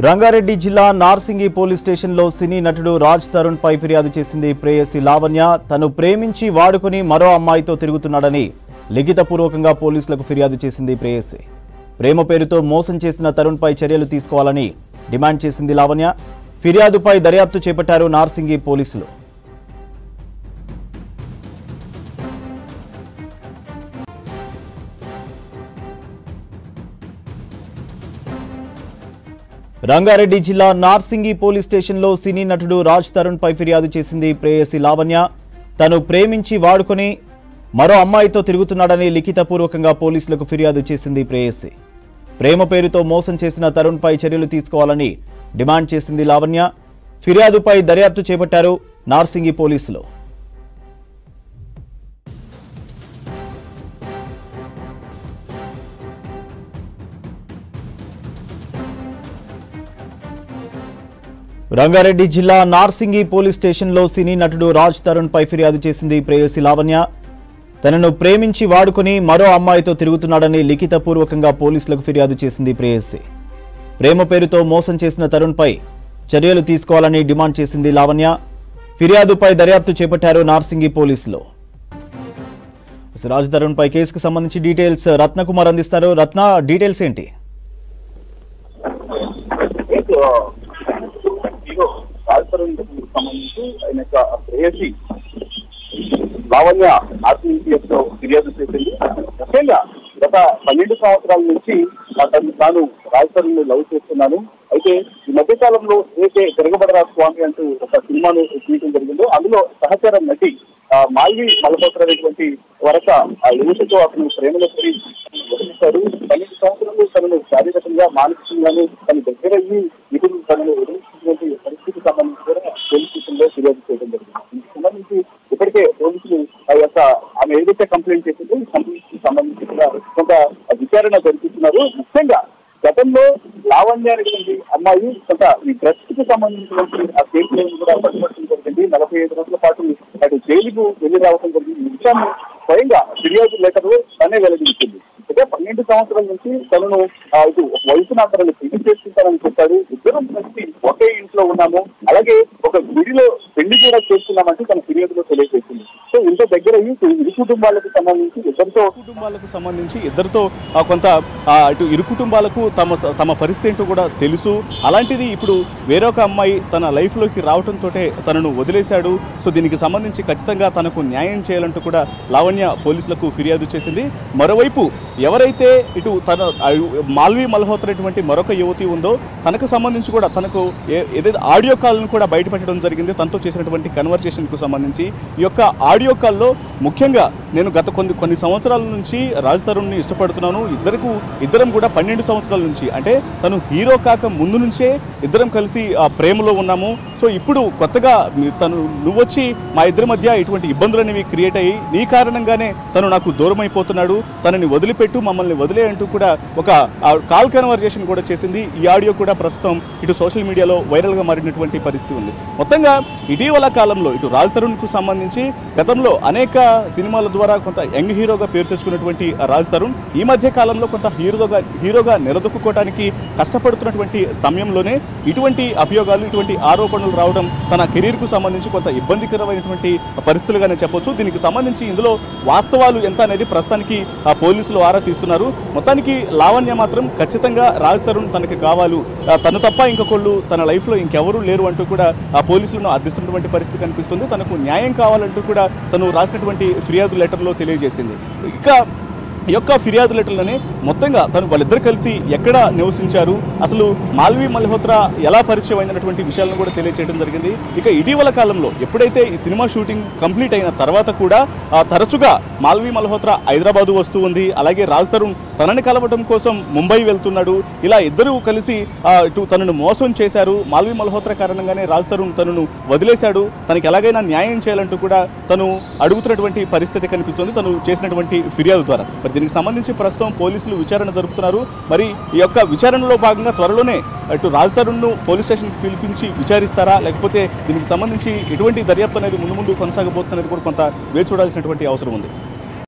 రంగారెడ్డి జిల్లా నార్సింగి పోలీస్ స్టేషన్లో సినీ నటుడు రాజ్ తరుణ్ పై ఫిర్యాదు చేసింది ప్రేయసి లావణ్య. తను ప్రేమించి వాడుకుని మరో అమ్మాయితో తిరుగుతున్నాడని లిఖితపూర్వకంగా పోలీసులకు ఫిర్యాదు చేసింది ప్రేయసి. ప్రేమ పేరుతో మోసం చేసిన తరుణ్ పై చర్యలు తీసుకోవాలని డిమాండ్ చేసింది లావణ్య. ఫిర్యాదుపై దర్యాప్తు చేపట్టారు నార్సింగి పోలీసులు. రంగారెడ్డి జిల్లా నార్సింగి పోలీస్ స్టేషన్లో సినీ నటుడు రాజ్ తరుణ్ పై ఫిర్యాదు చేసింది ప్రేయసి లావణ్య. తను ప్రేమించి వాడుకొని మరో అమ్మాయితో తిరుగుతున్నాడని లిఖితపూర్వకంగా పోలీసులకు ఫిర్యాదు చేసింది ప్రేయసి. ప్రేమ పేరుతో మోసం చేసిన తరుణ్ పై చర్యలు తీసుకోవాలని డిమాండ్ చేసింది లావణ్య. ఫిర్యాదుపై దర్యాప్తు చేపట్టారు నార్సింగి పోలీసులు. రంగారెడ్డి జిల్లా నార్సింగి పోలీస్ స్టేషన్లో సినీ నటుడు రాజ్ తరుణ్ పై ఫిర్యాదు చేసింది ప్రేయసి లావణ్య. తనను ప్రేమించి వాడుకుని మరో అమ్మాయితో తిరుగుతున్నాడని లిఖితపూర్వకంగా పోలీసులకు ఫిర్యాదు చేసింది ప్రేయసి. ప్రేమ పేరుతో మోసం చేసిన తరుణ్ పై చర్యలు తీసుకోవాలని డిమాండ్ చేసింది లావణ్య. ఫిర్యాదుపై దర్యాప్తు చేపట్టారు నార్సింగి పోలీసులు. రాజ్ తరుణ్ పై కేసుకు సంబంధించి డీటెయిల్స్ రత్నకుమార్ అందిస్తారు. రత్న, డీటెయిల్స్ ఏంటి? సంబంధించి ఆయన ప్రేయసి లావణ్య ఆత్మీయతలో ఫిర్యాదు చేసింది. ముఖ్యంగా గత 12 సంవత్సరాల నుంచి తాను రాజ్ తరుణ్ లవ్ చేస్తున్నాను. అయితే ఈ మధ్య కాలంలో ఏదైతే తిరగబడరా స్వామి అంటూ ఒక సినిమాను తీయడం జరిగిందో అందులో సహచర నటి మాల్వి మల్హోత్రా అనేటువంటి వరక ఆ యువతతో అతను ప్రేమలో పడి వదిలిస్తారు. 12 సంవత్సరాలు తనను శారీరకంగా మానసికంగాను తన దగ్గర ఇప్పుడు తనను వదిలించినటువంటి పరిస్థితికి సంబంధించి కూడా పోలీస్ స్టేషన్లో ఫిర్యాదు చేయడం జరిగింది. దీనికి సంబంధించి ఇప్పటికే పోలీసులు ఆ యొక్క ఆమె ఏదైతే కంప్లైంట్ చేసిందో ఈ కంప్లైంట్ సంబంధించి కూడా కొంత విచారణ జరిపిస్తున్నారు. ముఖ్యంగా గతంలో లావణ్య అనేటువంటి అమ్మాయి కొంత ఈ డ్రగ్స్ కి సంబంధించినటువంటి ఆ కేసులను కూడా పట్టుబట్టడం జరిగింది. 45 రోజుల పాటు అటు జైలుకు వెళ్లి రావడం జరిగింది. ఈ విషయాన్ని స్వయంగా ఫిర్యాదు లెటర్లో తనే వెల్లడించింది. అయితే 12 సంవత్సరాల నుంచి తనను ఇటు వయసున తనను పెళ్లి చేసుకుంటానని చెప్పాడు. ఇద్దరం కలిసి ఒకే ఇంట్లో ఉన్నాము, అలాగే ఒక గుడిలో పెళ్లి కూడా చేసుకున్నామంటే తన ఫిర్యాదులో తెలియజేసింది. సో ఇంత దగ్గర ఇరు కుటుంబాలకు సంబంధించి ఇద్దరితో కొంత ఇటు ఇరు కుటుంబాలకు తమ పరిస్థితి ఏంటో కూడా తెలుసు. అలాంటిది ఇప్పుడు వేరొక అమ్మాయి తన లైఫ్లోకి రావడంతో తనను వదిలేశాడు. సో దీనికి సంబంధించి ఖచ్చితంగా తనకు న్యాయం చేయాలంటూ కూడా లావణ్య పోలీసులకు ఫిర్యాదు చేసింది. మరోవైపు ఎవరైతే ఇటు తన మాల్వి మల్హోత్రా అటువంటి మరొక యువతి ఉందో తనకు సంబంధించి కూడా తనకు ఏదైతే ఆడియో కాల్ను కూడా బయటపెట్టడం జరిగింది. తనతో చేసినటువంటి కన్వర్సేషన్కు సంబంధించి ఈ యొక్క ఆడియో కాల్లో ముఖ్యంగా నేను గత కొన్ని సంవత్సరాల నుంచి రాజ్ తరుణ్ని ఇష్టపడుతున్నాను, ఇద్దరం కూడా 12 సంవత్సరాల నుంచి, అంటే తను హీరో కాక ముందు నుంచే ఇద్దరం కలిసి ప్రేమలో ఉన్నాము. సో ఇప్పుడు కొత్తగా నువ్వు వచ్చి మా ఇద్దరి మధ్య ఇటువంటి ఇబ్బందులు అనేవి క్రియేట్ అయ్యి నీ కారణంగానే తను నాకు దూరం అయిపోతున్నాడు, తనని వదిలిపెట్టు, మమ్మల్ని వదిలే అంటూ కూడా ఒక కాల్ కన్వర్జేషన్ కూడా చేసింది. ఈ ఆడియో కూడా ప్రస్తుతం ఇటు సోషల్ మీడియాలో వైరల్గా మారినటువంటి పరిస్థితి ఉంది. మొత్తంగా ఇటీవల కాలంలో ఇటు రాజ్ తరుణ్కు సంబంధించి గతంలో అనేక సినిమాల ద్వారా కొంత యంగ్ హీరోగా పేరు తెచ్చుకున్నటువంటి రాజ్ తరుణ్ ఈ మధ్య కాలంలో కొంత హీరోగా నిలదొక్కుకోవడానికి కష్టపడుతున్నటువంటి సమయంలోనే ఇటువంటి అభియోగాలు, ఇటువంటి ఆరోపణలు రావడం తన కెరీర్కు సంబంధించి కొంత ఇబ్బందికరమైనటువంటి పరిస్థితులుగానే చెప్పొచ్చు. దీనికి సంబంధించి ఇందులో వాస్తవాలు ఎంత అనేది ప్రస్తుతానికి పోలీసులు ఆరా తీస్తున్నారు. మొత్తానికి లావణ్య మాత్రం ఖచ్చితంగా రాజ్ తరుణ్ తనకి కావాలి, తను తప్ప ఇంకొకళ్ళు తన లైఫ్లో ఇంకెవరూ లేరు అంటూ కూడా ఆ పోలీసులను అర్థిస్తున్నటువంటి పరిస్థితి కనిపిస్తుంది. తనకు న్యాయం కావాలంటూ కూడా తను రాసినటువంటి ఫిర్యాదు లెటర్లో తెలియజేసింది. ఇక ఈ యొక్క ఫిర్యాదు లెటర్లోనే మొత్తంగా వాళ్ళిద్దరు కలిసి ఎక్కడ నివసించారు, అసలు మాల్వి మల్హోత్రా ఎలా పరిచయం అయినటువంటి విషయాలను కూడా తెలియజేయడం జరిగింది. ఇక ఇటీవల కాలంలో ఎప్పుడైతే ఈ సినిమా షూటింగ్ కంప్లీట్ అయిన తర్వాత కూడా తరచుగా మాల్వి మల్హోత్రా హైదరాబాదు వస్తూ ఉంది, అలాగే రాజ్ తరుణ్ తనని కలవడం కోసం ముంబై వెళ్తున్నాడు. ఇలా ఇద్దరూ కలిసి ఇటు తనను మోసం చేశారు. మాల్వి మల్హోత్రా కారణంగానే రాజ్ తరుణ్ తనను వదిలేశాడు, తనకి ఎలాగైనా న్యాయం చేయాలంటూ కూడా తను అడుగుతున్నటువంటి పరిస్థితి కనిపిస్తుంది తను చేసినటువంటి ఫిర్యాదు ద్వారా. దీనికి సంబంధించి ప్రస్తుతం పోలీసులు విచారణ జరుపుతున్నారు. మరి ఈ యొక్క విచారణలో భాగంగా త్వరలోనే అటు రాజ్ తరుణ్ను పోలీస్ స్టేషన్కి పిలిపించి విచారిస్తారా, లేకపోతే దీనికి సంబంధించి ఎటువంటి దర్యాప్తు అనేది ముందు కొనసాగబోతున్నది కూడా కొంత వేచి చూడాల్సినటువంటి అవసరం ఉంది.